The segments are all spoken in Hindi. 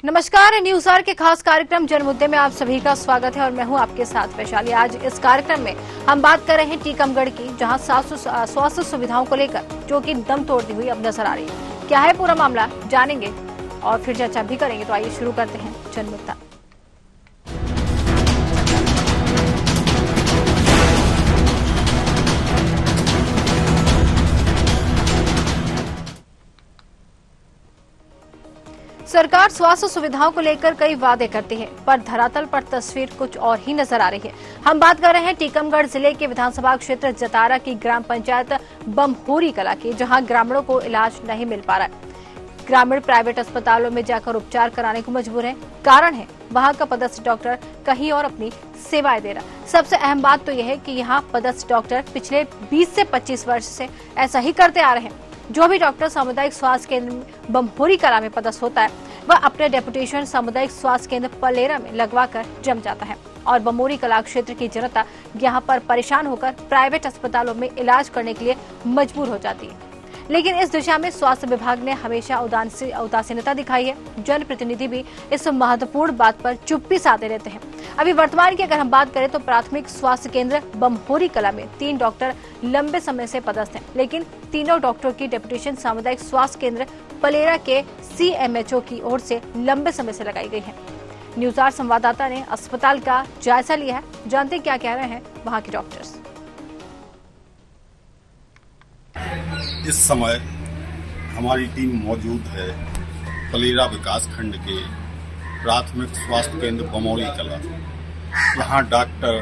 नमस्कार, न्यूज आवर के खास कार्यक्रम जनमुद्दे में आप सभी का स्वागत है और मैं हूं आपके साथ वैशाली। आज इस कार्यक्रम में हम बात कर रहे हैं टीकमगढ़ की, जहां स्वास्थ्य सुविधाओं को लेकर जो कि दम तोड़ती हुई अब नजर आ रही है। क्या है पूरा मामला, जानेंगे और फिर चर्चा भी करेंगे। तो आइए शुरू करते हैं जनमुद्दा। सरकार स्वास्थ्य सुविधाओं को लेकर कई वादे करती है, पर धरातल पर तस्वीर कुछ और ही नजर आ रही है। हम बात कर रहे हैं टीकमगढ़ जिले के विधानसभा क्षेत्र जतारा की ग्राम पंचायत बमहोरी कला की, जहां ग्रामीणों को इलाज नहीं मिल पा रहा है। ग्रामीण प्राइवेट अस्पतालों में जाकर उपचार कराने को मजबूर हैं। कारण है वहां का पदस्थ डॉक्टर कहीं और अपनी सेवाएं दे रहा। सबसे अहम बात तो यह है कि यहाँ पदस्थ डॉक्टर पिछले 20 से 25 वर्ष से ऐसा ही करते आ रहे हैं। जो भी डॉक्टर सामुदायिक स्वास्थ्य केंद्र बमहोरी कला में पदस्थ होता है, वह अपने डेपुटेशन सामुदायिक स्वास्थ्य केंद्र पलेरा में लगवाकर जम जाता है और बमहोरी कला क्षेत्र की जनता यहां पर परेशान होकर प्राइवेट अस्पतालों में इलाज करने के लिए मजबूर हो जाती है। लेकिन इस दिशा में स्वास्थ्य विभाग ने हमेशा उदासीनता दिखाई है। जनप्रतिनिधि भी इस महत्वपूर्ण बात पर चुप्पी साधे रहते हैं। अभी वर्तमान की अगर हम बात करें तो प्राथमिक स्वास्थ्य केंद्र बमहोरी कला में 3 डॉक्टर लंबे समय से पदस्थ हैं, लेकिन तीनों डॉक्टरों की डेपुटेशन सामुदायिक स्वास्थ्य केंद्र पलेरा के CMHO की ओर से लंबे समय से लगाई गई है। न्यूज आवर संवाददाता ने अस्पताल का जायजा लिया है, जानते क्या कह रहे हैं वहां के डॉक्टर्स। इस समय हमारी टीम मौजूद है पलेरा विकास खंड के प्राथमिक स्वास्थ्य केंद्र बमहोरी कला। यहाँ डॉक्टर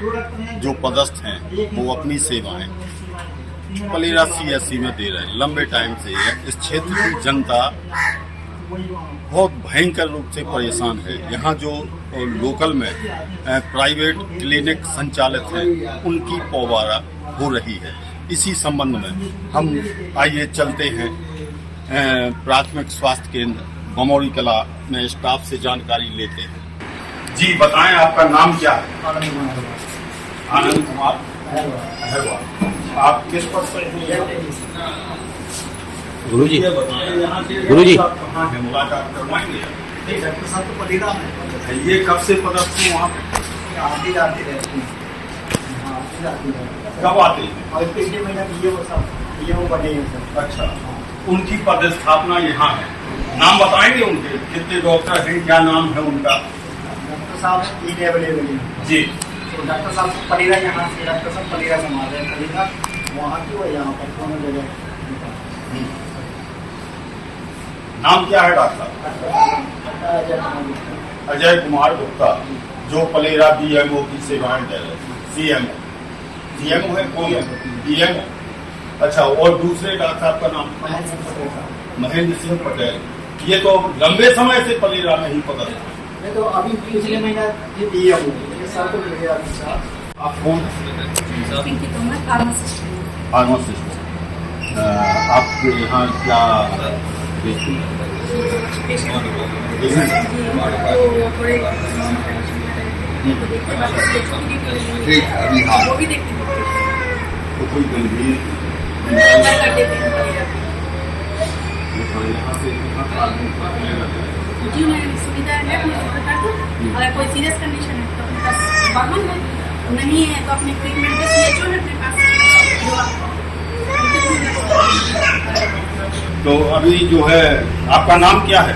जो पदस्थ हैं वो अपनी सेवाएं पलेरा CSC में दे रहे हैं। लंबे टाइम से इस क्षेत्र की जनता बहुत भयंकर रूप से परेशान है। यहाँ जो लोकल में प्राइवेट क्लिनिक संचालित हैं उनकी पौबारा हो रही है। इसी संबंध में हम आइए चलते हैं प्राथमिक स्वास्थ्य केंद्र बमहोरी कला में स्टाफ से जानकारी लेते हैं। जी बताएं, आपका नाम क्या है? आनंद कुमार। आप किस पद पर हैं? गुरु जी। कहाँ है, मुलाकात करवाएंगे? डॉक्टर साहब तो पलेरा में। ये कब से पदस्थ हैं वहाँ पे? आती रहती है। कब आते हैं? और पिछले महीना ये बने हैं सर। अच्छा, उनकी पदस्थापना यहाँ है। नाम बताएंगे उनके? कितने डॉक्टर हैं, क्या नाम है उनका? डॉक्टर साहब 3 अवेलेबल हैं जी। तो डॉक्टर साहब पलेरा यहाँ से, डॉक्टर साहब पलेरा संभाल रहे हैं। पलेरा वहाँ की वो यहाँ पर दोनों जगह। नाम क्या है डॉक्टर? अजय कुमार गुप्ता, जो पलेरा BMO की सेवाएं दे रहे हैं। CMO है, कौन है? BMO। अच्छा, और दूसरे डॉक्टर साहब का नाम? महेंद्र सिंह पटेल। ये तो लंबे समय से पलेरा में ही पता था। तो अभी पिछले महीना ये BMO सर को पलेरा। आप कौन? फार्मासिस्ट। आप यहाँ क्या देखते हैं? तो कोई गंभीर सुविधा है अगर कोई सीरियस कंडीशन है तो अपने पास वाहन है, नहीं है तो अपने ट्रीटमेंट के CHO है अपने पास। तो अभी जो है आपका नाम क्या है?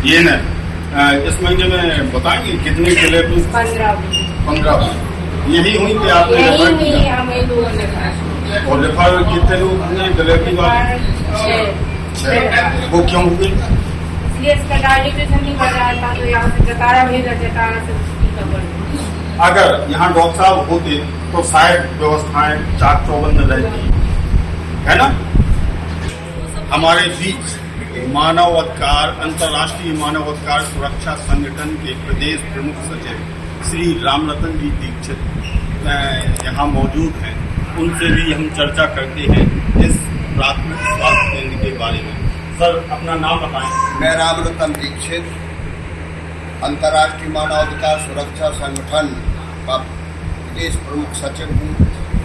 ये न इस महीने में बताएंगे कितने डिलीवरी? 15 यही हुई कि आपने रेफर किया? और रेफर कितने लोग हुए डिलीवरी वाले? 6। वो क्यों हुई? अगर यहाँ डॉक्टर साहब होते तो शायद व्यवस्थाएं चाक चौबंद रहती है ना। हमारे बीच मानव अधिकार अंतर्राष्ट्रीय मानव अधिकार सुरक्षा संगठन के प्रदेश प्रमुख सचिव श्री रामरतन जी दीक्षित यहाँ मौजूद हैं। उनसे भी हम चर्चा करते हैं इस प्राथमिक स्वास्थ्य केंद्र के बारे में। सर, अपना नाम बताएं। मैं रामरतन दीक्षित, अंतर्राष्ट्रीय मानवाधिकार सुरक्षा संगठन का प्रदेश प्रमुख सचिव हूँ।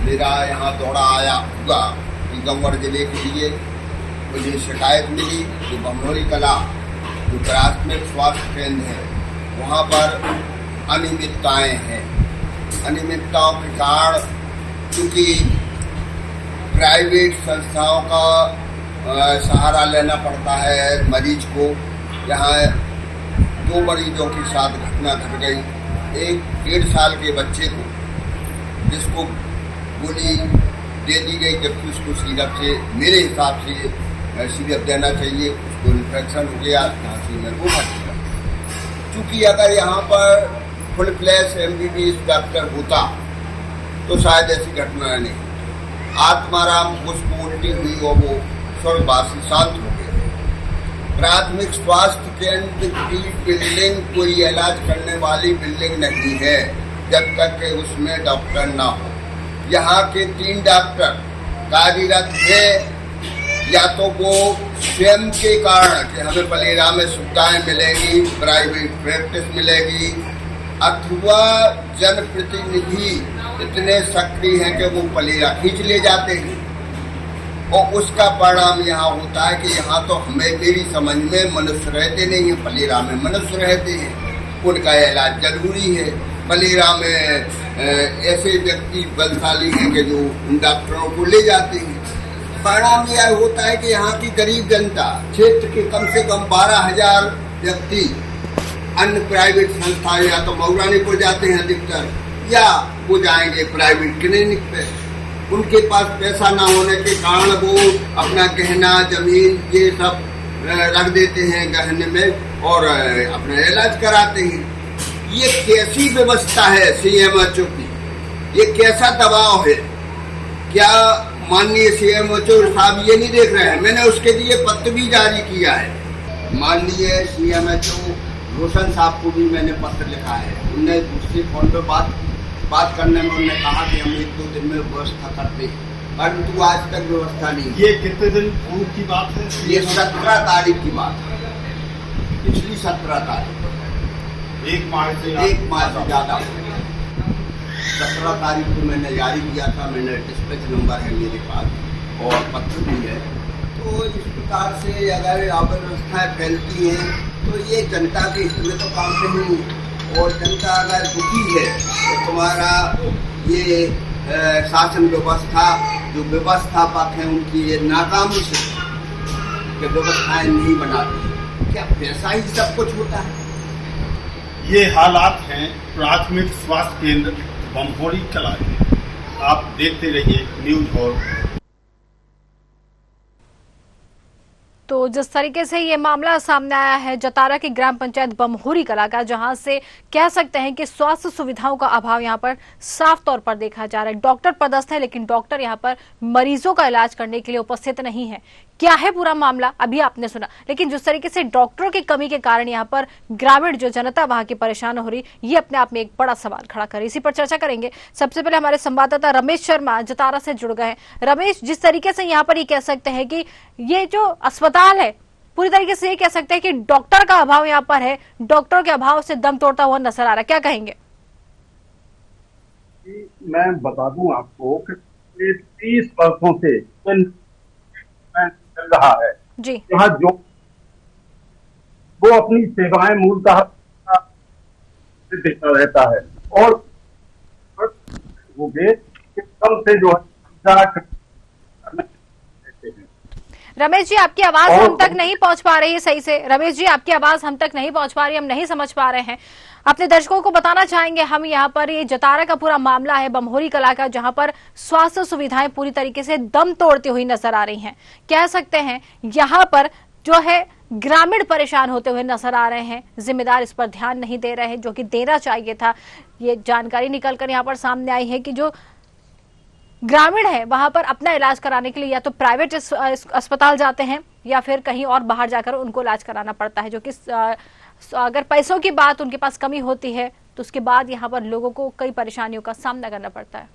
मेरा यहाँ दौरा आया हुआ टीकमगढ़ जिले के लिए मुझे शिकायत मिली कि बमरोली कला जो प्राथमिक स्वास्थ्य केंद्र है वहाँ पर अनियमितताएं हैं। अनियमितताओं के कारण चूंकि प्राइवेट संस्थाओं का सहारा लेना पड़ता है मरीज को, यहाँ 2 मरीजों के साथ घटना घट गई। एक 1.5 साल के बच्चे को जिसको गोली दे दी गई, जबकि उसको सिरप से मेरे हिसाब से सिरप देना चाहिए, उसको इन्फेक्शन हो गया, खांसी में वो मर गया। चूंकि अगर यहाँ पर फुल फ्लैश MBBS डॉक्टर होता तो शायद ऐसी घटना नहीं। आत्माराम उसको उल्टी हुई और वो स्वर्गवासी शांत हो गए। प्राथमिक स्वास्थ्य केंद्र की बिल्डिंग कोई इलाज करने वाली बिल्डिंग नहीं है जब तक कि उसमें डॉक्टर ना हो। यहाँ के 3 डॉक्टर कार्यरत है, या तो वो स्वयं के कारण कि हमें पलेरा में सुविधाएं मिलेगी, प्राइवेट प्रैक्टिस मिलेगी, अथवा जनप्रतिनिधि इतने सक्रिय हैं कि वो पलेरा खींच ले जाते हैं। और उसका परिणाम यहाँ होता है कि यहाँ तो हमें मेरी समझ में मनुष्य रहते नहीं है, पलेरा में मनुष्य रहते हैं, उनका इलाज जरूरी है। पलेरा में ऐसे व्यक्ति बलशाली हैं कि जो उन डॉक्टरों को ले जाते हैं। परिणाम यह होता है कि यहाँ की गरीब जनता, क्षेत्र के कम से कम 12,000 व्यक्ति अन्य प्राइवेट संस्थाएं या तो मऊरानीपुर जाते हैं अधिकतर, या वो जाएंगे प्राइवेट क्लिनिक पे। उनके पास पैसा ना होने के कारण वो अपना गहना जमीन ये सब रख देते हैं गहने में और अपना इलाज कराते हैं। ये कैसी व्यवस्था है CMHO की? ये कैसा दबाव है? क्या माननीय CMHO साहब ये नहीं देख रहे हैं? मैंने उसके लिए पत्र भी जारी किया है। माननीय CMHO रोशन साहब को भी मैंने पत्र लिखा है। उनने दूसरे फोन पे बात करने में उन्होंने कहा कि हम 1-2 दिन में व्यवस्था करते हैं, परंतु आज तक व्यवस्था नहीं। ये कितने दिन पूर्व की बात है? ये 17 तारीख की बात है, पिछली 17 तारीख, 1 मार्च से ज्यादा। 17 तारीख को मैंने जारी किया था। मैंने डिस्पैच नंबर है मेरे पास और पत्र भी है। तो इस प्रकार से अगर अव्यवस्थाएं फैलती हैं तो ये जनता के हित में तो काम नहीं। और जनता अगर दुखी है तो तुम्हारा ये शासन व्यवस्था जो व्यवस्थापक हैं उनकी ये नाकामी से कि व्यवस्थाएं नहीं बनाती। क्या पैसा ही सब कुछ होता है? ये हालात हैं प्राथमिक स्वास्थ्य केंद्र बमहोरी कला के। आप देखते रहिए न्यूज और। तो जिस तरीके से ये मामला सामने आया है जतारा की ग्राम पंचायत बमहोरी कला का, जहां से कह सकते हैं कि स्वास्थ्य सुविधाओं का अभाव यहां पर साफ तौर पर देखा जा रहा है। डॉक्टर पदस्थ है लेकिन डॉक्टर यहां पर मरीजों का इलाज करने के लिए उपस्थित नहीं है। क्या है पूरा मामला अभी आपने सुना, लेकिन जिस तरीके से डॉक्टरों की कमी के कारण यहाँ पर ग्रामीण जो जनता वहां की परेशान हो रही, ये अपने आप में एक बड़ा सवाल खड़ा करे। इसी पर चर्चा करेंगे। सबसे पहले हमारे संवाददाता रमेश शर्मा जतारा से जुड़ गए हैं। रमेश, जिस तरीके से यहाँ पर ये कह सकते हैं कि ये जो अस्पताल है पूरी तरीके से ये कह सकते हैं कि डॉक्टर का अभाव यहाँ पर है, डॉक्टरों के अभाव से दम तोड़ता हुआ नजर आ रहा है, क्या कहेंगे? मैं बता दूं आपको कि 30 वर्षों से चल रहा है जी। यहाँ जो वो अपनी सेवाएं मूलतः देता रहता है और वो कम से जो रमेश जी, आपकी आवाज हम तक नहीं पहुंच पा रही है सही से। रमेश जी, आपकी आवाज हम तक नहीं पहुंच पा रही, हम नहीं समझ पा रहे हैं। अपने दर्शकों को बताना चाहेंगे हम यहाँ पर ये जतारा का पूरा मामला है बमहोरी कला का, जहां पर स्वास्थ्य सुविधाएं पूरी तरीके से दम तोड़ती हुई नजर आ रही हैं। कह सकते हैं यहाँ पर जो है ग्रामीण परेशान होते हुए नजर आ रहे हैं। जिम्मेदार इस पर ध्यान नहीं दे रहे हैं, जो कि देना चाहिए था। ये जानकारी निकलकर यहाँ पर सामने आई है कि जो ग्रामीण है वहां पर अपना इलाज कराने के लिए या तो प्राइवेट अस्पताल जाते हैं या फिर कहीं और बाहर जाकर उनको इलाज कराना पड़ता है, जो कि अगर पैसों की बात उनके पास कमी होती है तो उसके बाद यहाँ पर लोगों को कई परेशानियों का सामना करना पड़ता है।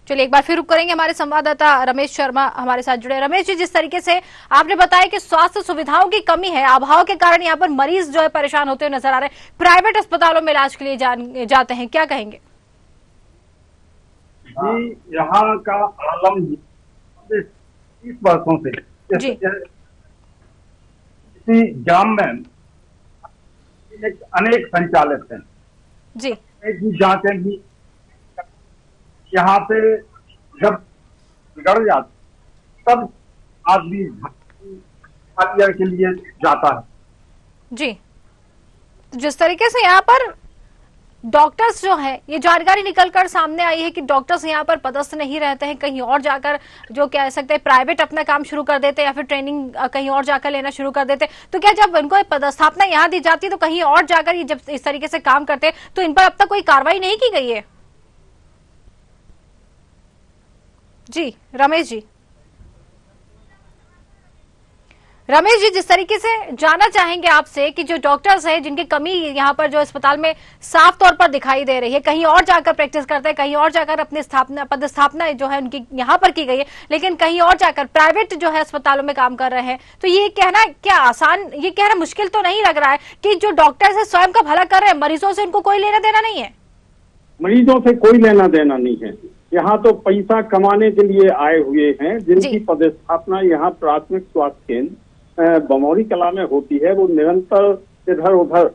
चलिए एक बार फिर रुक करेंगे, हमारे संवाददाता रमेश शर्मा हमारे साथ जुड़े। रमेश जी, जिस तरीके से आपने बताया कि स्वास्थ्य सुविधाओं की कमी है, अभाव के कारण यहाँ पर मरीज जो है परेशान होते हुए नजर आ रहे हैं, प्राइवेट अस्पतालों में इलाज के लिए जाते हैं, क्या कहेंगे? जी, यहाँ का आलम 30 वर्षों से जी। इसी ग्राम में अनेक संचालित हैं जी की जांचें भी यहाँ पे जब बिगड़ जाती तब आदमी के लिए जाता है। जी, तो जिस तरीके से यहाँ पर डॉक्टर्स जो है, ये जानकारी निकलकर सामने आई है कि डॉक्टर्स यहाँ पर पदस्थ नहीं रहते हैं, कहीं और जाकर जो कह सकते हैं प्राइवेट अपना काम शुरू कर देते हैं या फिर ट्रेनिंग कहीं और जाकर लेना शुरू कर देते हैं, तो क्या जब इनको पदस्थापना यहाँ दी जाती है तो कहीं और जाकर ये जब इस तरीके से काम करते हैं तो इन पर अब तक कोई कार्रवाई नहीं की गई है? जी रमेश जी, जिस तरीके से जानना चाहेंगे आपसे कि जो डॉक्टर्स हैं जिनकी कमी यहाँ पर जो अस्पताल में साफ तौर पर दिखाई दे रही है, कहीं और जाकर प्रैक्टिस करते हैं, कहीं और जाकर अपनी पदस्थापना जो है उनकी यहाँ पर की गई है, लेकिन कहीं और जाकर प्राइवेट जो है अस्पतालों में काम कर रहे हैं, तो ये कहना क्या आसान, ये कहना मुश्किल तो नहीं लग रहा है कि जो डॉक्टर्स है स्वयं का भला कर रहे हैं, मरीजों से उनको कोई लेना देना नहीं है? मरीजों से कोई लेना देना नहीं है, यहाँ तो पैसा कमाने के लिए आए हुए हैं। जिनकी पदस्थापना यहाँ प्राथमिक स्वास्थ्य केंद्र बमौरी कला में होती है, वो निरंतर इधर उधर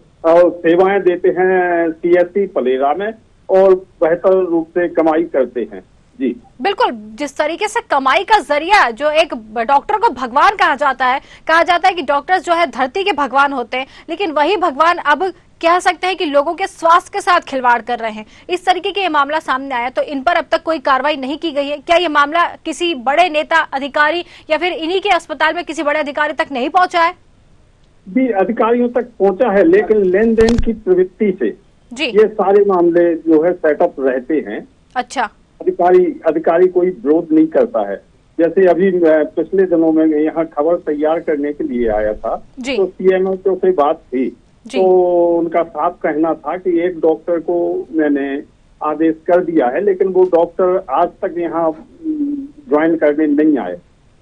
सेवाएं देते हैं CSC पलेरा में और बेहतर रूप से कमाई करते हैं। जी बिल्कुल, जिस तरीके से कमाई का जरिया, जो एक डॉक्टर को भगवान कहा जाता है कि डॉक्टर्स जो है धरती के भगवान होते हैं, लेकिन वही भगवान अब कह सकते हैं कि लोगों के स्वास्थ्य के साथ खिलवाड़ कर रहे हैं। इस तरीके के ये मामला सामने आया तो इन पर अब तक कोई कार्रवाई नहीं की गई है। क्या ये मामला किसी बड़े नेता अधिकारी या फिर इन्हीं के अस्पताल में किसी बड़े अधिकारी तक नहीं पहुंचा है? भी अधिकारियों तक पहुंचा है, लेकिन लेन देन की प्रवृत्ति से जी ये सारे मामले जो है सेटअप रहते हैं। अच्छा, अधिकारी कोई विरोध नहीं करता है। जैसे अभी पिछले दिनों में यहाँ खबर तैयार करने के लिए आया था, तो CMO से बात थी, तो उनका साफ कहना था कि एक डॉक्टर को मैंने आदेश कर दिया है, लेकिन वो डॉक्टर आज तक यहाँ ज्वाइन करने नहीं आए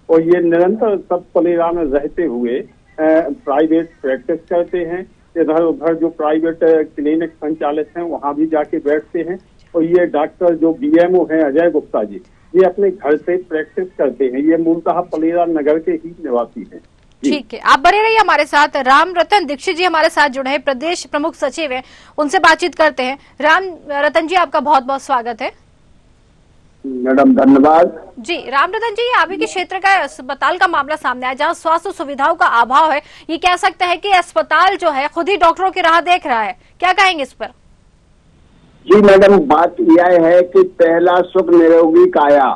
और ये निरंतर सब पलेरा में रहते हुए प्राइवेट प्रैक्टिस करते हैं। इधर उधर जो प्राइवेट क्लिनिक संचालित हैं वहाँ भी जाके बैठते हैं और ये डॉक्टर जो BMO हैं अजय गुप्ता जी, ये अपने घर से प्रैक्टिस करते हैं। ये मूलतः पलेरा नगर के ही निवासी हैं। ठीक है, आप बने रहिए हमारे साथ। राम रतन दीक्षित जी हमारे साथ जुड़े हैं, प्रदेश प्रमुख सचिव हैं, उनसे बातचीत करते हैं। राम रतन जी, आपका बहुत बहुत स्वागत है। मैडम धन्यवाद। जी राम रतन जी, आप ही के क्षेत्र का अस्पताल का मामला सामने आया जहां स्वास्थ्य सुविधाओं का अभाव है। ये कह सकते हैं कि अस्पताल जो है खुद ही डॉक्टरों की राह देख रहा है, क्या कहेंगे इस पर? जी मैडम, बात यह है कि पहला सुख निरोगी काया।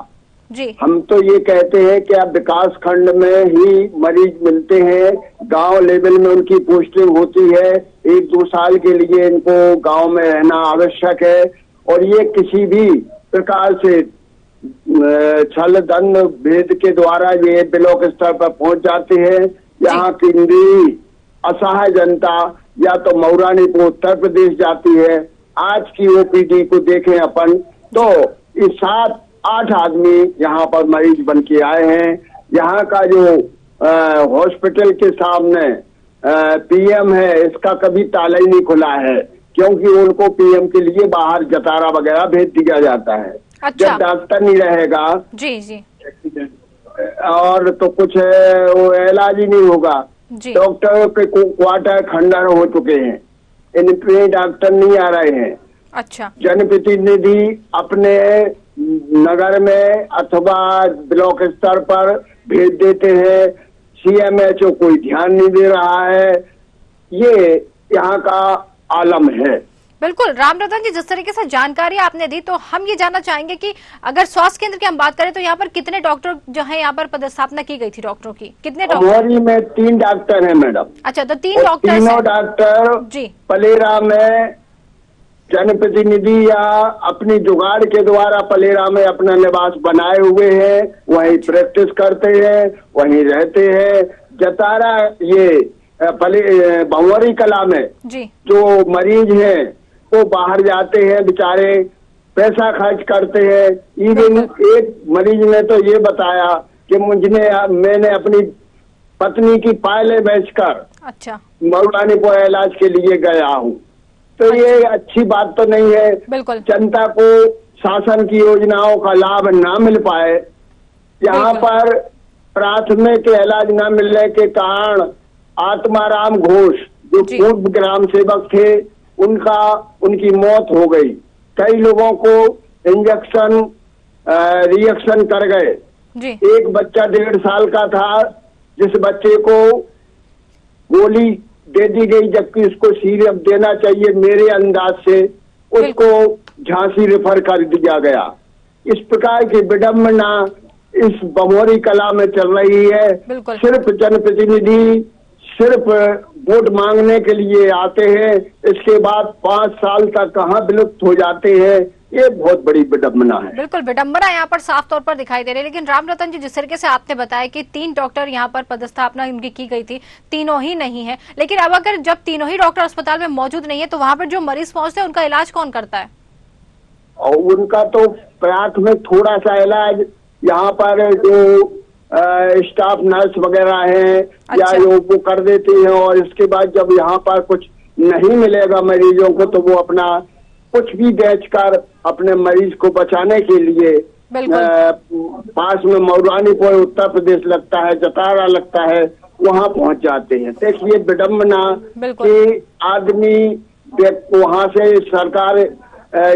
जी, हम तो ये कहते हैं कि अब विकास खंड में ही मरीज मिलते हैं, गांव लेवल में उनकी पोस्टिंग होती है, 1-2 साल के लिए इनको गांव में रहना आवश्यक है और ये किसी भी प्रकार से छल दंड भेद के द्वारा ये ब्लॉक स्तर पर पहुंच जाते हैं। यहाँ की असहाय जनता या तो मऊरानी को उत्तर प्रदेश जाती है। आज की OPD को देखें अपन तो इस 7-8 आदमी यहाँ पर मरीज बन के आए हैं। यहाँ का जो हॉस्पिटल के सामने PM है, इसका कभी ताला ही नहीं खुला है, क्योंकि उनको PM के लिए बाहर जतारा वगैरह भेज दिया जाता है। अच्छा। जब डॉक्टर नहीं रहेगा जी और तो कुछ वो इलाज ही नहीं होगा। डॉक्टरों के क्वार्टर खंडन हो चुके हैं, इन पे डॉक्टर नहीं आ रहे हैं। अच्छा, जनप्रतिनिधि अपने नगर में अथवा ब्लॉक स्तर पर भेज देते हैं, CMHO कोई ध्यान नहीं दे रहा है। ये यहाँ का आलम है। बिल्कुल राम रतन जी, जिस तरीके से जानकारी आपने दी तो हम ये जानना चाहेंगे कि अगर स्वास्थ्य केंद्र की हम बात करें तो यहाँ पर कितने डॉक्टर जो है यहाँ पर पदस्थापना की गई थी डॉक्टरों की, कितने डॉक्टर? में 3 डॉक्टर हैं मैडम। अच्छा, तो 3 डॉक्टर, तीनों डॉक्टर जी पलेरा में जनप्रतिनिधि या अपनी जुगाड़ के द्वारा पलेरा में अपना निवास बनाए हुए हैं, वहीं प्रैक्टिस करते हैं, वहीं रहते हैं। जतारा ये भंवरी कला में जी जो मरीज हैं वो बाहर जाते हैं बेचारे, पैसा खर्च करते हैं। इवन एक मरीज ने तो ये बताया कि मैंने अपनी पत्नी की पायलें बेचकर अच्छा मऊलानीपुर इलाज के लिए गया हूँ। तो ये अच्छी बात तो नहीं है। बिल्कुल। जनता को शासन की योजनाओं का लाभ ना मिल पाए, यहाँ पर प्राथमिक इलाज न मिलने के कारण आत्माराम घोष जो पूर्व ग्राम सेवक थे उनकी मौत हो गई। कई लोगों को इंजेक्शन रिएक्शन कर गए। एक बच्चा 1.5 साल का था जिस बच्चे को गोली दे दी गई जबकि उसको सिरप देना चाहिए मेरे अंदाज से, उसको झांसी रेफर कर दिया गया। इस प्रकार की विडम्बना इस बमोरी कला में चल रही है। सिर्फ जनप्रतिनिधि सिर्फ वोट मांगने के लिए आते हैं, इसके बाद 5 साल तक कहाँ विलुप्त हो जाते हैं। ये बहुत बड़ी विडम्बना है। बिल्कुल विडम्बना यहाँ पर साफ तौर पर दिखाई दे रही है। लेकिन राम रतन जी, जिस तरीके से आपने बताया कि 3 डॉक्टर यहाँ पर पदस्थापना उनकी की गई थी, तीनों ही नहीं है, लेकिन अब अगर जब तीनों ही डॉक्टर अस्पताल में मौजूद नहीं है तो वहाँ पर जो मरीज पहुंचते हैं उनका इलाज कौन करता है? और उनका तो प्राथमिक थोड़ा सा इलाज यहाँ पर जो स्टाफ नर्स वगैरह हैं या वो कर देती हैं, और इसके बाद जब यहाँ पर कुछ नहीं मिलेगा मरीजों को तो वो अपना कुछ भी बेचकर अपने मरीज को बचाने के लिए पास में मऊलानीपुर उत्तर प्रदेश लगता है, जतारा लगता है, वहाँ पहुँच जाते हैं। देखिए विडम्बना कि आदमी वहाँ से सरकार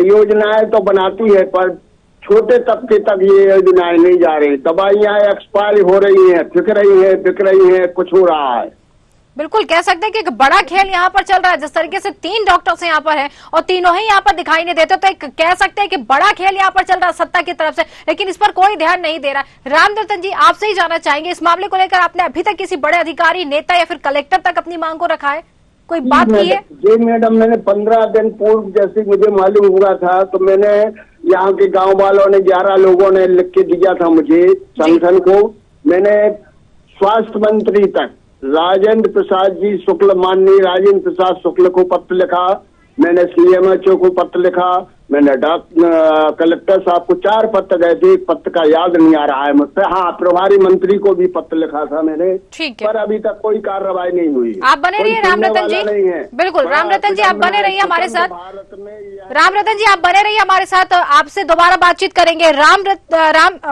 योजनाएं तो बनाती है पर छोटे तबके तक ये योजनाएं नहीं जा रही। दवाइयाँ एक्सपायर हो रही हैं, बिक रही हैं, कुछ हो रहा है। बिल्कुल कह सकते हैं कि एक बड़ा खेल यहाँ पर चल रहा है। जिस तरीके से 3 डॉक्टर्स यहाँ पर हैं और तीनों ही यहाँ पर दिखाई नहीं देते, तो एक कह सकते हैं कि बड़ा खेल यहाँ पर चल रहा है सत्ता की तरफ से, लेकिन इस पर कोई ध्यान नहीं दे रहा। राम रतन जी, आपसे ही जानना चाहेंगे इस मामले को लेकर आपने अभी तक किसी बड़े अधिकारी, नेता या फिर कलेक्टर तक अपनी मांग को रखा है, कोई बात की है? जी मैडम, मैंने 15 दिन पूर्व जैसे मुझे मालूम हुआ था तो मैंने यहाँ के गांव वालों ने 11 लोगों ने लिख के दिया था मुझे संगठन को। मैंने स्वास्थ्य मंत्री तक राजेंद्र प्रसाद जी शुक्ल, माननीय राजेंद्र प्रसाद शुक्ल को पत्र लिखा, मैंने CMHO को पत्र लिखा, मैंने कलेक्टर साहब को 4 पत्र गए थे, एक पत्र का याद नहीं आ रहा है मुझसे। हाँ, प्रभारी मंत्री को भी पत्र लिखा था मैंने, पर अभी तक कोई कार्रवाई नहीं हुई। आप बने रहिए राम रतन जी। बिल्कुल राम रतन जी, आप बने रहिए हमारे साथ। राम रतन जी, आप बने रहिए हमारे साथ, आपसे दोबारा बातचीत करेंगे।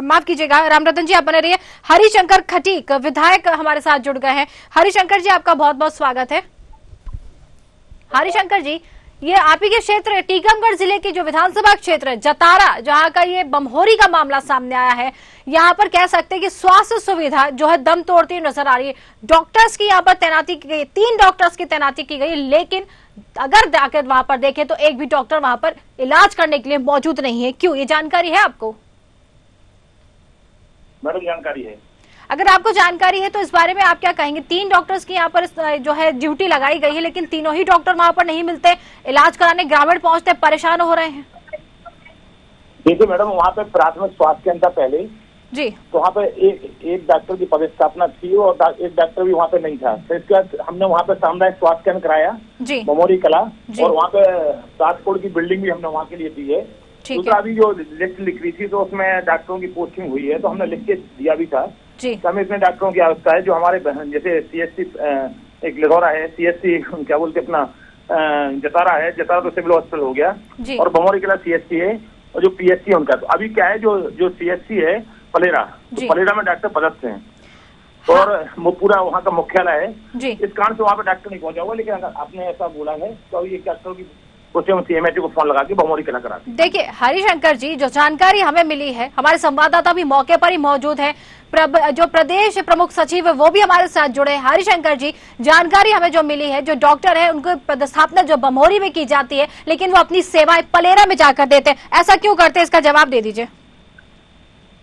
माफ कीजिएगा, राम रतन जी आप बने रहिए। हरिशंकर खटीक विधायक हमारे साथ जुड़ गए हैं। हरिशंकर जी, आपका बहुत बहुत स्वागत है। हरिशंकर जी, ये आप ही के क्षेत्र टीकमगढ़ जिले के जो विधानसभा क्षेत्र है जतारा, जहां का ये बमहोरी का मामला सामने आया है, यहाँ पर कह सकते हैं कि स्वास्थ्य सुविधा जो है दम तोड़ती हुई नजर आ रही है। डॉक्टर्स की यहाँ पर तैनाती की गई, 3 डॉक्टर्स की तैनाती की गई, लेकिन अगर जाकर वहां पर देखें तो एक भी डॉक्टर वहां पर इलाज करने के लिए मौजूद नहीं है। क्यों, ये जानकारी है आपको? मैडम जानकारी है। अगर आपको जानकारी है तो इस बारे में आप क्या कहेंगे? 3 डॉक्टर्स की यहाँ पर जो है ड्यूटी लगाई गई है, लेकिन तीनों ही डॉक्टर वहां पर नहीं मिलते, इलाज कराने ग्रामीण पहुंचते परेशान हो रहे हैं। देखिए मैडम, वहाँ पे प्राथमिक स्वास्थ्य केंद्र पहले जी, तो वहाँ पे एक डॉक्टर की पदस्थापना थी और एक डॉक्टर भी वहाँ पे नहीं था। तो इसके बाद हमने वहाँ पे सामुदायिक स्वास्थ्य केंद्र कराया बमोरी कला, और वहाँ पे 7 करोड़ की बिल्डिंग भी हमने वहाँ के लिए दी है। दूसरा अभी जो लिस्ट लिख रही थी तो उसमें डॉक्टरों की पोस्टिंग हुई है, तो हमने लिख के दिया भी था। हमें इसमें डॉक्टरों की आवश्यकता है जो हमारे जैसे CSC एक लिघौरा है, CSC क्या बोलते अपना जतारा है, जतारा तो सिविल हॉस्पिटल हो गया, और बमोरी किला CSC है, और जो PSC है उनका। तो अभी क्या है, जो CSC है पलेरा, तो पलेरा में डॉक्टर पदस्थ हैं और वो पूरा वहाँ का मुख्यालय है, इस कारण से वहाँ पे डॉक्टर नहीं पहुंचा हुआ। लेकिन अगर आपने ऐसा बोला है तो ये डॉक्टरों की CMHO को फोन लगा के बमोरी किला करा। देखिए हरिशंकर जी, जो जानकारी हमें मिली है, हमारे संवाददाता भी मौके पर ही मौजूद है, जो प्रदेश प्रमुख सचिव है वो भी हमारे साथ जुड़े हैं। हरिशंकर जी, जानकारी हमें जो मिली है, जो डॉक्टर है उनको पदस्थापना जो बमोरी में की जाती है, लेकिन वो अपनी सेवाएं पलेरा में जाकर देते हैं। ऐसा क्यों करते हैं, इसका जवाब दे दीजिए।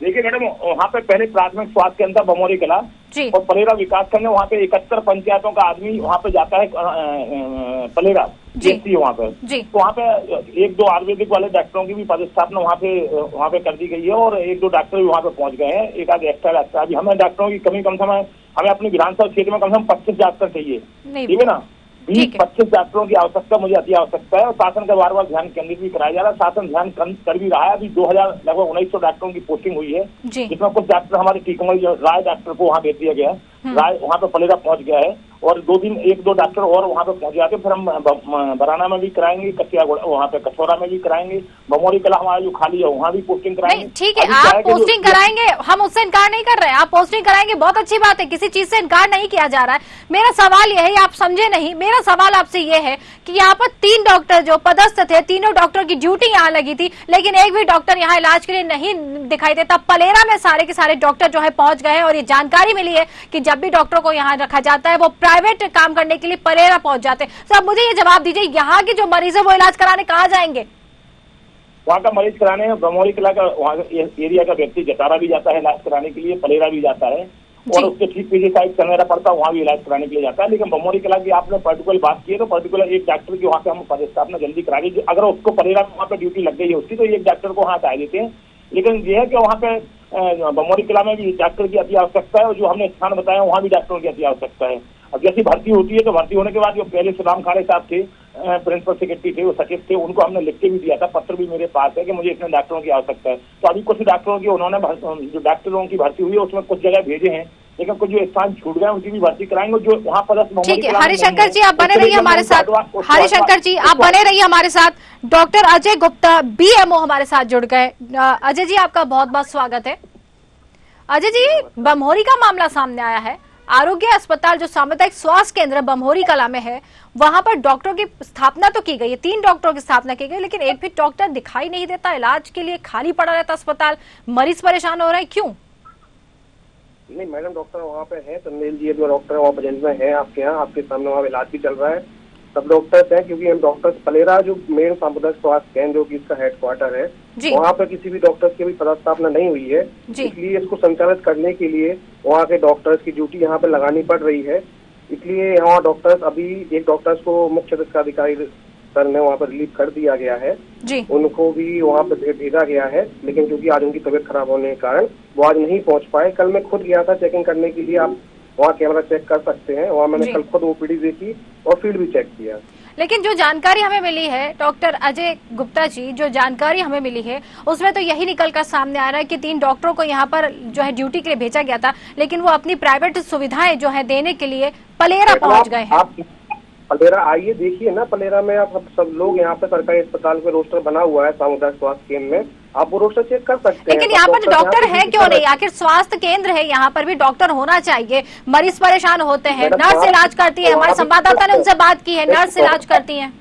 देखिए मैडम, वहाँ पे पहले प्राथमिक स्वास्थ्य केंद्र बमोरी कला और पलेरा विकास खंड, वहाँ पे 71 पंचायतों का आदमी वहाँ पे जाता है पलेरा वहाँ पे। तो वहाँ पे 1-2 आयुर्वेदिक वाले डॉक्टरों की भी पदस्थापना वहाँ पे कर दी गई है, और 1-2 डॉक्टर भी वहाँ पे पहुँच गए हैं, एक आध एक्स्ट्रा। अभी हमें डॉक्टरों की कमी, कम से कम हमें अपनी विधानसभा क्षेत्र में कम से कम 25 डॉक्टर चाहिए, ठीक है ना। 20-25 डॉक्टरों की आवश्यकता मुझे अति आवश्यकता है और शासन का बार बार ध्यान केंद्रित भी कराया जा रहा है। शासन ध्यान कर भी रहा है। अभी 2000 लगभग 1900 डॉक्टरों की पोस्टिंग हुई है, जिसमें कुछ डॉक्टर हमारे टीकमगढ़ जो राय डॉक्टर को वहाँ भेज दिया गया है, राय वहाँ पे फलेरा पहुंच गया है और 1-2 डॉक्टर और वहाँ पे पहुंच जाते हैं। फिर हम बराना में भी कराएंगे, वहाँ पे कठोरा में भी कराएंगे, बमोरी कला हमारा जो खाली है वहाँ भी पोस्टिंग कराएंगे। ठीक है, आप पोस्टिंग कराएंगे, हम उससे इनकार नहीं कर रहे हैं, आप पोस्टिंग कराएंगे, बहुत अच्छी बात है, किसी चीज से इनकार नहीं किया जा रहा है। मेरा सवाल यह है, आप समझे नहीं, मेरा सवाल आपसे ये है कि यहाँ पर 3 डॉक्टर जो पदस्थ थे, तीनों डॉक्टर की ड्यूटी यहाँ लगी थी, लेकिन एक भी डॉक्टर यहाँ इलाज के लिए नहीं दिखाई देता। पलेरा में सारे के सारे डॉक्टर जो है पहुंच गए हैं और ये जानकारी मिली है कि जब भी डॉक्टर को यहाँ रखा जाता है वो प्राइवेट काम करने के लिए पलेरा पहुंच जाते हैं। तो अब मुझे ये जवाब दीजिए, यहाँ के जो मरीज है वो इलाज कराने कहाँ जाएंगे? वहाँ का मरीज कराने बमोरी किला का वहाँ एरिया का व्यक्ति जतारा भी जाता है इलाज कराने के लिए, पलेरा भी जाता है और उसके ठीक पीछे साइड चंदेरा पड़ता है, वहाँ भी इलाज कराने के लिए जाता है। लेकिन बमोरी किला की आपने पर्टिकुलर बात की है तो पर्टिकुलर एक डॉक्टर की वहाँ पे हम पदस्थापना जल्दी कराएंगे। अगर उसको पलेरा में वहाँ पे ड्यूटी लग गई है उसकी, तो एक डॉक्टर को वहाँ हटा देते हैं। लेकिन यह है कि वहाँ पे बमोरी किला में भी डॉक्टर की अति आवश्यकता है और जो हमने स्थान बताया वहाँ भी डॉक्टरों की अति आवश्यकता है। अब जैसी भर्ती होती है तो भर्ती होने के बाद जो पहले सुदाम खाड़े साहब थे, प्रिंसिपल सेक्रेटरी थे, वो सचिव थे, उनको हमने लिख के भी दिया था, पत्र भी मेरे पास है कि मुझे इतने डॉक्टरों की आवश्यकता है। तो अभी कुछ डॉक्टरों की उन्होंने जो डॉक्टरों की भर्ती हुई है उसमें कुछ जगह भेजे हैं, लेकिन कुछ जो स्थान छूट गए उनकी भी भर्ती कराएंगे। जो वहाँ पर ठीक है, हरिशंकर जी आप बने रहिए हमारे साथ, हरिशंकर जी आप बने रहिए हमारे साथ। डॉक्टर अजय गुप्ता BMO हमारे साथ जुड़ गए। अजय जी आपका बहुत बहुत स्वागत है। अजय जी, बमहोरी का मामला सामने आया है, आरोग्य अस्पताल जो सामुदायिक स्वास्थ्य केंद्र बमहोरी कला में है, वहां पर डॉक्टरों की स्थापना तो की गई है, 3 डॉक्टरों की स्थापना की गई, लेकिन एक भी डॉक्टर दिखाई नहीं देता, इलाज के लिए खाली पड़ा रहता अस्पताल, मरीज परेशान हो रहे हैं, क्यों? नहीं मैडम, डॉक्टर वहाँ पे है, चंदेल जी जो डॉक्टर वहाँ प्रेजेंट में है आपके यहाँ, आपके सामने वहाँ इलाज भी चल रहा है, सब डॉक्टर्स हैं। क्योंकि हम डॉक्टर्स पलेरा जो मेन सामुदायिक स्वास्थ्य केंद्र जो कि इसका हेडक्वार्टर है, वहाँ पे किसी भी डॉक्टर्स की भी पदस्थापना नहीं हुई है, इसलिए इसको संचालित करने के लिए वहाँ के डॉक्टर्स की ड्यूटी यहाँ पे लगानी पड़ रही है। इसलिए यहाँ डॉक्टर्स अभी एक डॉक्टर्स को मुख्य चिकित्साधिकारी सर ने वहाँ पर रिलीव कर दिया गया है, उनको भी वहाँ पे भेजा गया है, लेकिन क्योंकि आज उनकी तबीयत खराब होने के कारण वो आज नहीं पहुँच पाए। कल मैं खुद गया था चेकिंग करने के लिए, आप वहाँ कैमरा चेक कर सकते हैं, वहाँ मैंने कल खुद OPD देखी और फील्ड भी चेक किया। लेकिन जो जानकारी हमें मिली है डॉक्टर अजय गुप्ता जी, जो जानकारी हमें मिली है उसमें तो यही निकल कर सामने आ रहा है कि 3 डॉक्टरों को यहाँ पर जो है ड्यूटी के लिए भेजा गया था, लेकिन वो अपनी प्राइवेट सुविधाएं जो है देने के लिए पलेरा पहुंच गए हैं। आप पलेरा आइए, देखिए ना, पलेरा में आप सब लोग यहाँ पे सरकारी अस्पताल में रोस्टर बना हुआ है सामुदायिक स्वास्थ्य केंद्र में, आप वो रोस्टर चेक कर सकते हैं। लेकिन यहाँ पर डॉक्टर है क्यों नहीं? आखिर स्वास्थ्य केंद्र है, यहाँ पर भी डॉक्टर होना चाहिए, मरीज परेशान होते हैं, नर्स इलाज करती है, हमारे संवाददाता ने उनसे बात की है, नर्स इलाज करती है।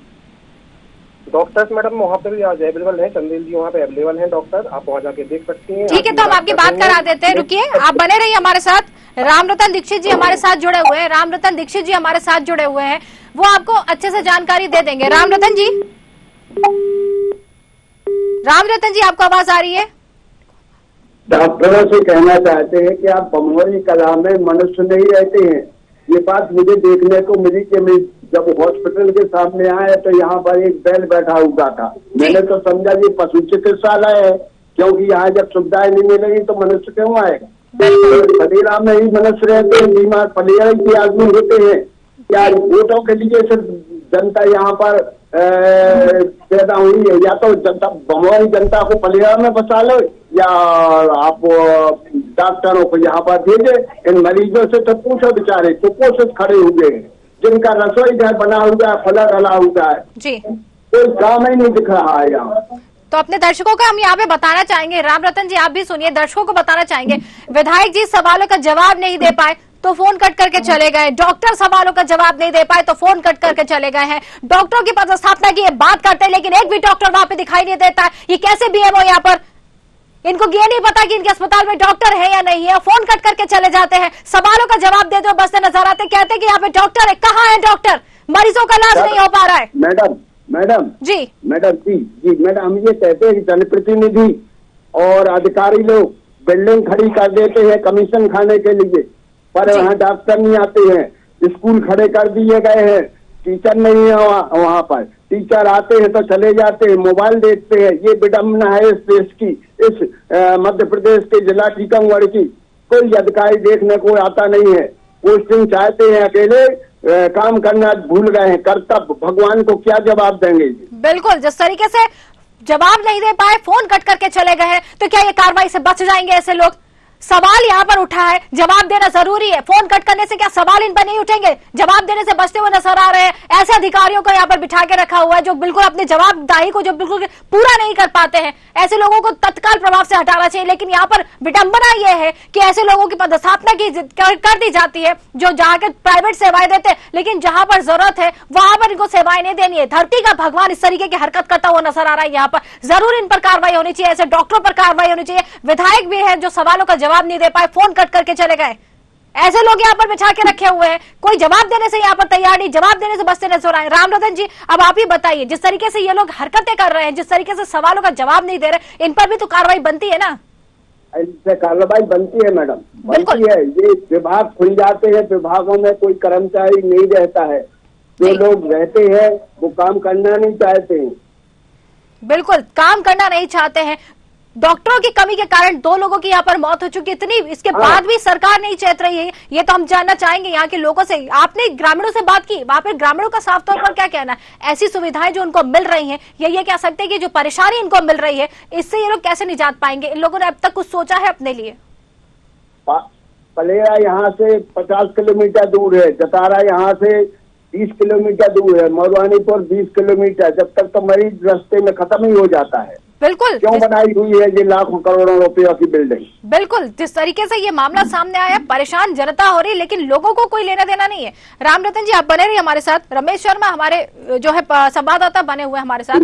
डॉक्टर्स मैडम वहाँ पे भी आज अवेलेबल है, चंदेल जी वहाँ पे अवेलेबल है डॉक्टर, आप वहाँ जाके देख सकती हैं। ठीक है, तो हम आपकी बात करा देते हैं, रुकिए, आप बने रहिए हमारे साथ। रामरतन दीक्षित जी हमारे साथ जुड़े हुए हैं, रामरतन दीक्षित जी हमारे साथ जुड़े हुए हैं, वो आपको अच्छे से जानकारी दे देंगे। रामरतन जी, रामरतन जी आपको आवाज आ रही है? डॉक्टरों से कहना चाहते हैं कि आप बमहोरी कला में मनुष्य नहीं रहते हैं। ये बात मुझे देखने को मिली कि मैं जब हॉस्पिटल के सामने आया तो यहाँ पर एक बैल बैठा हुआ था, मैंने तो समझा ये पशु चिकित्सालय है, क्योंकि यहाँ जब सुविधाएं नहीं मिलेगी तो मनुष्य क्यों आएगा? पलेरा में ही मनुष्य रहते हैं, बीमार पलेरा के आदमी होते हैं। क्या वोटों के लिए सिर्फ जनता यहाँ पर पैदा हुई है? या तो जनता बमोरी जनता को पलेरा में बसा लो या आप डॉक्टरों को यहाँ पर भेजे। इन मरीजों से तो पूछो, बेचारे कुपोषित खड़े हुए हैं, जिनका रसोई घर बना हुआ है, फला डला हुआ है, कोई काम ही नहीं दिख रहा है यहाँ। तो अपने दर्शकों को हम यहाँ पे बताना चाहेंगे, रामरतन जी आप भी सुनिए, दर्शकों को बताना चाहेंगे, विधायक जी सवालों का जवाब नहीं दे पाए तो फोन कट करके चले गए, डॉक्टर सवालों का जवाब नहीं दे पाए तो फोन कट करके चले गए हैं। डॉक्टरों की पदस्थापना की बात करते हैं, लेकिन एक भी डॉक्टर वहां पे दिखाई नहीं देता। ये कैसे BMO यहाँ पर, इनको ये नहीं पता कि इनके अस्पताल में डॉक्टर है या नहीं है, फोन कट करके चले जाते हैं, सवालों का जवाब देते हुए बसते नजर आते, कहते कि यहाँ पे डॉक्टर है, कहाँ है डॉक्टर? मरीजों का इलाज नहीं हो पा रहा है। मैडम जी मैडम, हम ये कहते हैं कि जनप्रतिनिधि और अधिकारी लोग बिल्डिंग खड़ी कर देते हैं कमीशन खाने के लिए, पर वहाँ डॉक्टर नहीं आते हैं। स्कूल खड़े कर दिए गए हैं, टीचर नहीं है वहाँ पर, टीचर आते हैं तो चले जाते हैं, मोबाइल देखते हैं। ये विडम्बना है इस देश की, इस मध्य प्रदेश के जिला टीकमगढ़ की। कोई अधिकारी देखने को आता नहीं है, पोस्टिंग चाहते हैं अकेले, काम करना भूल गए हैं। कर्तव्य भगवान को क्या जवाब देंगे जी? बिल्कुल, जिस तरीके से जवाब नहीं दे पाए, फोन कट करके चले गए हैं, तो क्या ये कार्रवाई से बच जाएंगे ऐसे लोग? सवाल यहाँ पर उठा है, जवाब देना जरूरी है। फोन कट करने से क्या सवाल इन पर नहीं उठेंगे? जवाब देने से बचते हुए नजर आ रहे हैं। ऐसे अधिकारियों को यहाँ पर बिठा के रखा हुआ है जो बिल्कुल अपने जवाबदाही को जो बिल्कुल पूरा नहीं कर पाते हैं। ऐसे लोगों को तत्काल प्रभाव से हटाना चाहिए। लेकिन यहाँ पर विडंबना यह है कि ऐसे लोगों की पदस्थापना कर दी जाती है जो जहाँ के प्राइवेट सेवाएं देते हैं, लेकिन जहां पर जरूरत है वहां पर इनको सेवाएं नहीं देनी है। धरती का भगवान इस तरीके की हरकत करता हुआ नजर आ रहा है। यहाँ पर जरूर इन पर कार्रवाई होनी चाहिए, ऐसे डॉक्टरों पर कार्रवाई होनी चाहिए। विधायक भी है जो सवालों का जवाब नहीं दे पाए, फोन कट करके चले गए। ऐसे लोग यहाँ पर बिछा के रखे हुए हैं, कोई जवाब देने से यहाँ पर तैयार नहीं, जवाब देने से बचते नजर आए। रामरतन जी, अब आप ही बताइए, जिस तरीके से ये लोग हरकतें कर रहे हैं, जिस तरीके से सवालों का जवाब नहीं दे रहे, इन पर भी तो कार्रवाई बनती है ना? इनसे कार्रवाई बनती है मैडम, बनती है। ये विभाग खुल जाते हैं, विभागों में कोई कर्मचारी नहीं रहता है। जो लोग रहते हैं वो काम करना नहीं चाहते हैं। बिल्कुल, काम करना नहीं चाहते हैं। डॉक्टरों की कमी के कारण 2 लोगों की यहाँ पर मौत हो चुकी, इतनी इसके बाद भी सरकार नहीं चेत रही है। ये तो हम जानना चाहेंगे यहाँ के लोगों से। आपने ग्रामीणों से बात की, वहां पर ग्रामीणों का साफ तौर पर क्या कहना है? ऐसी सुविधाएं जो उनको मिल रही हैं, ये कह सकते हैं कि जो परेशानी इनको मिल रही है, इससे ये लोग कैसे निजात पाएंगे? इन लोगों ने अब तक कुछ सोचा है अपने लिए? पलेरा यहाँ से 50 किलोमीटर दूर है, जतारा यहाँ से 20 किलोमीटर दूर है, मरवानीपुर 20 किलोमीटर। जब तक तो मरीज रास्ते में खत्म ही हो जाता है। बिल्कुल, क्यों बनाई हुई है ये लाखों करोड़ों रुपयों की बिल्डिंग? बिल्कुल, जिस तरीके से ये मामला सामने आया, परेशान जनता हो रही, लेकिन लोगों को कोई लेना देना नहीं है। रामरतन जी, आप बने रहिए हमारे साथ। रमेश शर्मा हमारे जो है संवाददाता बने हुए हमारे साथ।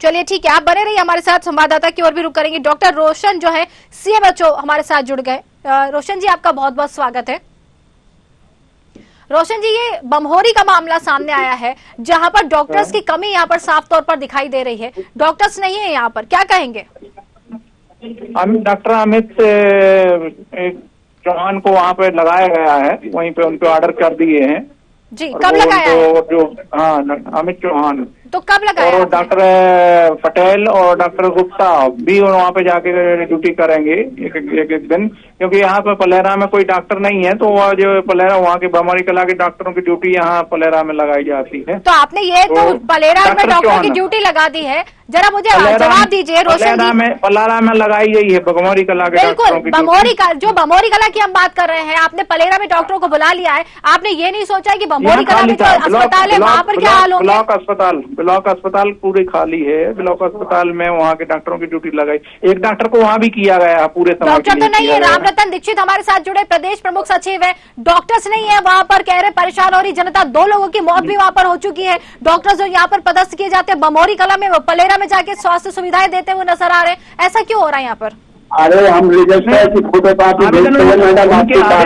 चलिए ठीक है, आप बने रहिए हमारे साथ, संवाददाता की ओर भी रुक करेंगे। डॉक्टर रोशन जो है CMHO हमारे साथ जुड़ गए। रोशन जी, आपका बहुत बहुत स्वागत है। रोशन जी, ये बमहोरी का मामला सामने आया है जहां पर डॉक्टर्स की कमी यहाँ पर साफ तौर पर दिखाई दे रही है। डॉक्टर्स नहीं है यहाँ पर, क्या कहेंगे? डॉक्टर अमित चौहान को वहाँ पे लगाया गया है, वहीं पे उनको ऑर्डर कर दिए हैं जी। कब लगाया है? अमित चौहान तो कब लगाया? और डॉक्टर पटेल और डॉक्टर गुप्ता भी वहाँ पे जाके ड्यूटी करेंगे एक दिन, क्योंकि यहाँ पे पलेरा में कोई डॉक्टर नहीं है, तो वह जो पलेरा वहाँ के बमौरी कला के डॉक्टरों की ड्यूटी यहाँ पलेरा में लगाई जाती है। तो आपने ये तो पलेरा में डॉक्टर की ड्यूटी लगा दी है, जरा मुझे जवाब दीजिए रोशन जी। पलेरा में लगाई गई है बमौरी कला के। बिल्कुल, बमौरी कला की हम बात कर रहे हैं। आपने पलेरा में डॉक्टरों को बुला लिया है, आपने ये नहीं सोचा कि बमौरी कला में अस्पताल है, वहाँ पर क्या हाल होंगे? ब्लॉक अस्पताल पूरी खाली है। ब्लॉक अस्पताल में वहाँ के डॉक्टरों की ड्यूटी लगाई, एक डॉक्टर को वहाँ भी किया गया पूरे समय। डॉक्टर तो नहीं है। रामरतन दीक्षित हमारे साथ जुड़े, प्रदेश प्रमुख सचिव है। डॉक्टर्स नहीं है वहाँ पर, कह रहे परेशान हो रही जनता। 2 लोगों की मौत भी वहाँ पर हो चुकी है। डॉक्टर्स जो यहाँ पर पदस्थ किए जाते हैं बमौरी कला में, पलेरा में जाके स्वास्थ्य सुविधाएं देते हुए नजर आ रहे हैं। ऐसा क्यों हो रहा है यहाँ पर? अरे हम रजिस्टर की फोटोकॉपी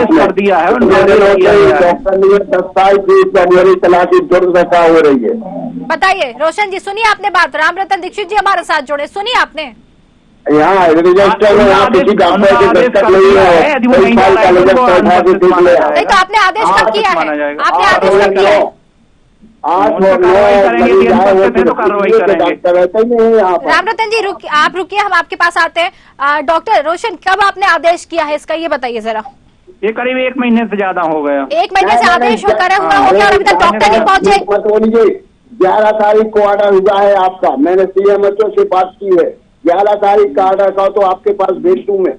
कर दिया है, डॉक्टर ने 10 साल की बमौरी कला की दुर्दशा हो रही है। बताइए रोशन जी, सुनिए आपने बात। रामरतन दीक्षित जी हमारे साथ जुड़े, सुनिए आपने। यहाँ रजिस्टर में यहाँ किसी डॉक्टर की दस्तखत नहीं है, तो आपने आदेश कब किया है? आपने आदेश कब किया है? रामरतन जी आप रुकिए, हम आपके पास आते हैं। डॉक्टर रोशन, कब आपने आदेश किया है इसका, ये बताइए जरा। ये करीब 1 महीने से ज्यादा हो गया। 1 महीने से आदेश करे हुआ हो गया और अभी तक डॉक्टर नहीं पहुंचे। 11 तारीख को ऑर्डर हुआ है आपका, मैंने CMHO से बात की है। 11 तारीख का ऑर्डर का तो आपके पास भेज दूं मैं।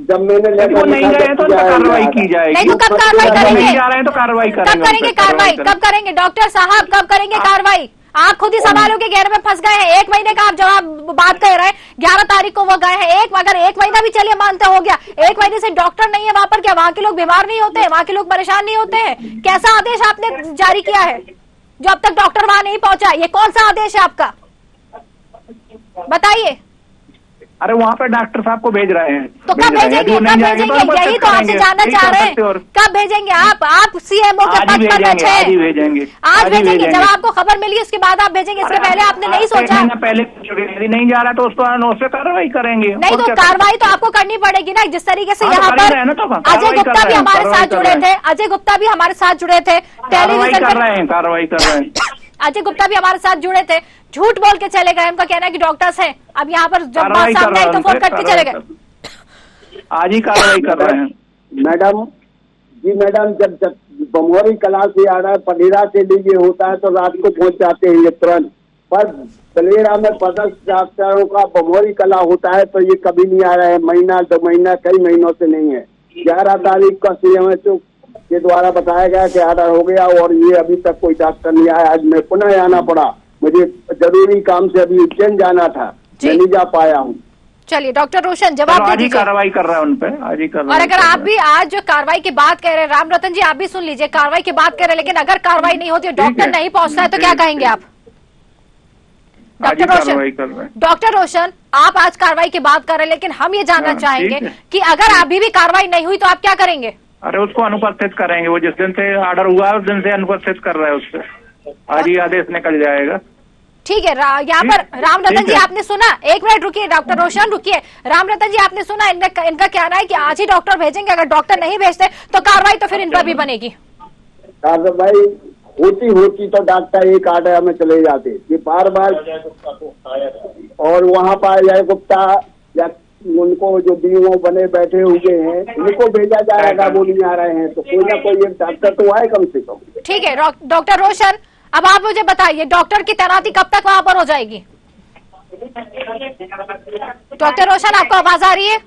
जब मैंने नहीं गए तो कार्रवाई की जाएगी। नहीं तो कब कार्रवाई करेंगे? नहीं जा रहे हैं तो कार्रवाई करेंगे। कब करेंगे कार्रवाई? कब करेंगे डॉक्टर साहब, कब करेंगे कार्रवाई? आप खुद ही सवालों के घेरे में फंस गए हैं। 1 महीने का आप जवाब बात कर रहे हैं, 11 तारीख को वो गए हैं। अगर 1 महीना भी चलिए मानते हो गया, 1 महीने से डॉक्टर नहीं है वहां पर, क्या वहां के लोग बीमार नहीं होते? वहां के लोग परेशान नहीं होते हैं? कैसा आदेश आपने जारी किया है जो अब तक डॉक्टर वहां नहीं पहुंचा? ये कौन सा आदेश है आपका, बताइए। अरे वहाँ पे डॉक्टर साहब को भेज रहे हैं। तो कब भेजेंगे? कब भेजेंगे? यही तो आपसे जानना चाह रहे हैं, कब भेजेंगे? आप CMO के पद पर बैठे हैं। आज भेजेंगे। जब आपको खबर मिली उसके बाद आप भेजेंगे, इसके पहले आपने नहीं सोचा? पहले यदि नहीं जा रहा तो उसको कार्रवाई करेंगे। नहीं तो कार्रवाई तो आपको करनी पड़ेगी ना, जिस तरीके से यहाँ पर अजय गुप्ता भी हमारे साथ जुड़े थे। अजय गुप्ता भी हमारे साथ जुड़े थे, टेलीविजन पर कार्रवाई कर रहे हैं। अजय गुप्ता भी हमारे साथ जुड़े थे, झूठ बोल के चले गए। उनका कहना है कि डॉक्टर्स हैं। अब यहाँ पर जब बात सामने आई तो फोन कट के चले गए। आज ही कार्रवाई कर रहे हैं मैडम जी। मैडम जब बमौरी कला से आ रहा है, पलेरा से भी ये होता है तो रात को पहुंच जाते हैं ये तुरंत। पर पलेरा में पदस्थ डॉक्टरों का बमौरी कला होता है तो ये कभी नहीं आ रहा है, महीना 2 महीना कई महीनों से नहीं है। 11 तारीख का CMHO के द्वारा बताया गया कि ऑर्डर हो गया और ये अभी तक कोई डॉक्टर नहीं आया। आज मैं पुनः आना पड़ा, मुझे जरूरी काम से अभी उज्जैन जाना था, मैं नहीं जा पाया हूँ। चलिए डॉक्टर रोशन जवाब दे दीजिए। कार्रवाई कर रहा है उन पे, आज ही कार्रवाई। और अगर आप भी आज जो कार्रवाई की बात कह रहे हैं, राम रतन जी आप भी सुन लीजिए, कार्रवाई की बात कर रहे हैं, लेकिन अगर कार्रवाई नहीं होती, डॉक्टर नहीं पहुंचता है तो क्या कहेंगे आप? डॉक्टर रोशन आप आज कार्रवाई की बात कर रहे हैं, लेकिन हम ये जानना चाहेंगे कि अगर अभी भी कार्रवाई नहीं हुई तो आप क्या करेंगे? अरे उसको अनुपस्थित करेंगे, वो जिस दिन से ऑर्डर हुआ है उस दिन से अनुपस्थित कर रहा है, उससे आज ही आदेश निकल जाएगा। ठीक है, यहाँ पर राम रतन जी आपने सुना, 1 मिनट रुकिए डॉक्टर रोशन रुकिए। राम रतन जी आपने सुना, इनका कहना है कि आज ही डॉक्टर भेजेंगे, अगर डॉक्टर नहीं भेजते तो कार्रवाई तो फिर इन पर भी बनेगी। कार्रवाई होती तो डॉक्टर एक ऑर्डर में चले जाते, ये बार बार और वहाँ पर अजय गुप्ता या उनको जो DO बने बैठे हुए हैं उनको भेजा जाएगा, वो नहीं आ रहे हैं, तो कोई ना कोई एक डॉक्टर तो आए कम से कम। ठीक है डॉक्टर रोशन, अब आप मुझे बताइए डॉक्टर की तैनाती कब तक वहाँ पर हो जाएगी? डॉक्टर रोशन आपको आवाज आ रही है?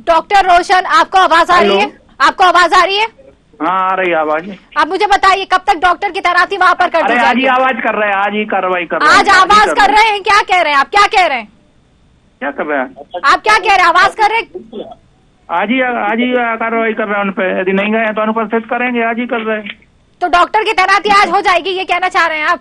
डॉक्टर रोशन आपको आवाज आ रही है? आपको आवाज आ रही है? हाँ आ रही आवाज। आप मुझे बताइए कब तक डॉक्टर की तैनाती वहाँ पर कर दी जाएगी? आज ही आवाज कर रहे हैं, आज ही कार्रवाई कर रहे हैं। आज आवाज कर रहे हैं, क्या कह रहे हैं आप? क्या कह रहे हैं? क्या कर रहे हैं आप? क्या कह रहे हैं? आवाज कर रहे हैं? आज ही कार्रवाई कर रहे हैं उन पे, यदि नहीं गए तो अनुपस्थित करेंगे, आज ही कर रहे हैं। तो डॉक्टर की तैनाती आज हो जाएगी, ये कहना चाह रहे हैं आप?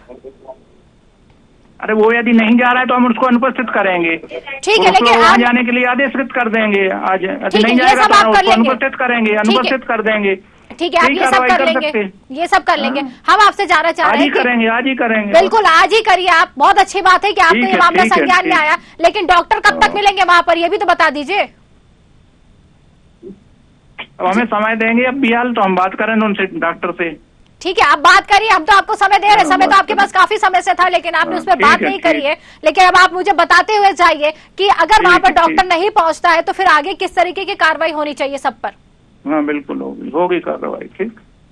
अरे वो यदि नहीं जा रहा है तो हम उसको अनुपस्थित करेंगे। ठीक है, लेकिन वहाँ जाने के लिए आदेशित कर देंगे। आज यदि नहीं जाएगा तो उसको अनुपस्थित करेंगे, अनुपस्थित कर देंगे। ठीक है, आप ये सब कर लेंगे, ये सब कर लेंगे। हम आपसे जानना चाह रहे हैं, करेंगे आज ही करेंगे। बिल्कुल आज ही करिए आप, बहुत अच्छी बात है कि आपको ये मामला संज्ञान में आया, लेकिन डॉक्टर कब तक मिलेंगे वहाँ पर, ये भी तो बता दीजिए। अब हमें समय देंगे अब बिहाल, तो हम बात करेंगे उनसे, डॉक्टर से। ठीक है, आप बात करिए, हम तो आपको समय दे रहे हैं, समय तो आपके पास काफी समय से था, लेकिन आपने उस पर बात नहीं करी है। लेकिन अब आप मुझे बताते हुए जाइए कि अगर वहाँ पर डॉक्टर नहीं पहुँचता है तो फिर आगे किस तरीके की कार्रवाई होनी चाहिए सब पर? हाँ बिल्कुल होगी कार्रवाई।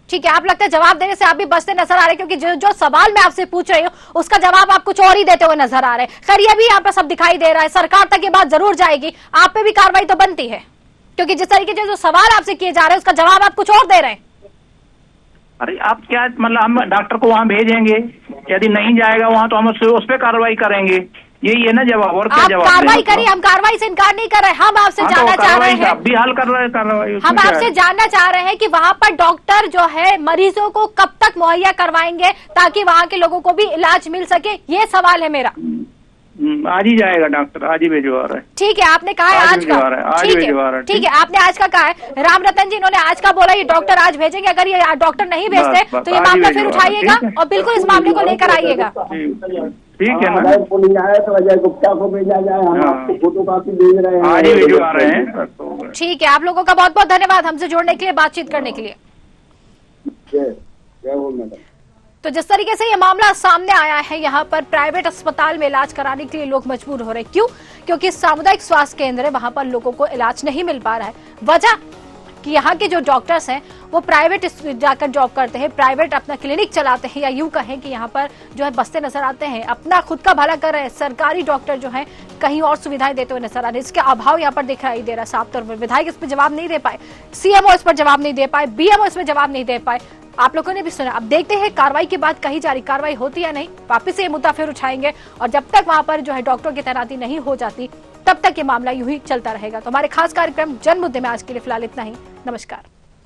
ठीक है, आप लगता है जवाब देने से आप भी बचते नजर आ रहे हैं, क्योंकि जो सवाल मैं आपसे पूछ रही हूँ उसका जवाब आप कुछ और ही देते हुए नजर आ रहे हैं। खैर ये भी यहाँ पर सब दिखाई दे रहा है, सरकार तक ये बात जरूर जाएगी, आप पे भी कार्रवाई तो बनती है, क्योंकि जिस तरीके से जो सवाल आपसे किए जा रहे हैं उसका जवाब आप कुछ और दे रहे हैं। अरे आप क्या मतलब, हम डॉक्टर को वहाँ भेजेंगे, यदि नहीं जाएगा वहाँ तो हम उस पर कार्रवाई करेंगे, यही है ना जवाब। और क्या जवाब? कार्रवाई करिए, हम कार्रवाई से इनकार नहीं कर रहे, हम आपसे जानना चाह रहे हैं, भी हल कर रहे हैं कार्रवाई। हम आपसे जानना चाह रहे हैं कि वहाँ पर डॉक्टर जो है मरीजों को कब तक मुहैया करवाएंगे ताकि वहाँ के लोगों को भी इलाज मिल सके, ये सवाल है मेरा। आज ही जाएगा डॉक्टर, आज ही भिजवा रहा है। ठीक है, आपने कहा है आज का, ठीक है आपने आज का कहा है। राम रतन जी इन्होंने आज का बोला, ये डॉक्टर आज भेजेंगे, अगर ये डॉक्टर नहीं भेजते तो ये मामला फिर उठाइएगा और बिल्कुल इस मामले को लेकर आइएगा। ठीक है ना, तो अजय गुप्ता को भेजा जाए, हम आपको फोटोकॉपी भेज रहे हैं, आज ही भिजवा रहे हैं। ठीक है, आप लोगों का बहुत बहुत धन्यवाद हमसे जुड़ने के लिए, बातचीत करने के लिए। जय हो मैडम। तो जिस तरीके से ये मामला सामने आया है, यहाँ पर प्राइवेट अस्पताल में इलाज कराने के लिए लोग मजबूर हो रहे हैं। क्यों? क्योंकि सामुदायिक स्वास्थ्य केंद्र है, वहां पर लोगों को इलाज नहीं मिल पा रहा है। वजह कि यहाँ के जो डॉक्टर्स हैं वो प्राइवेट जाकर जॉब करते हैं, प्राइवेट अपना क्लिनिक चलाते हैं, या यूं कहें कि यहाँ पर जो है बसते नजर आते हैं, अपना खुद का भला कर रहे हैं। सरकारी डॉक्टर जो है कहीं और सुविधाएं देते हुए नजर आ रहे हैं, इसके अभाव यहाँ पर दिखाई दे रहा है साफ तौर पर। विधायक इस पर जवाब नहीं दे पाए, CMO इस पर जवाब नहीं दे पाए, BMO इस पर जवाब नहीं दे पाए। आप लोगों ने भी सुना, अब देखते हैं कार्रवाई की बात कही जा रही, कार्रवाई होती या नहीं, वापस से ये मुद्दा फिर उठाएंगे। और जब तक वहां पर जो है डॉक्टरों की तैनाती नहीं हो जाती तब तक ये मामला यूं ही चलता रहेगा। तो हमारे खास कार्यक्रम जन मुद्दे में आज के लिए फिलहाल इतना ही। नमस्कार।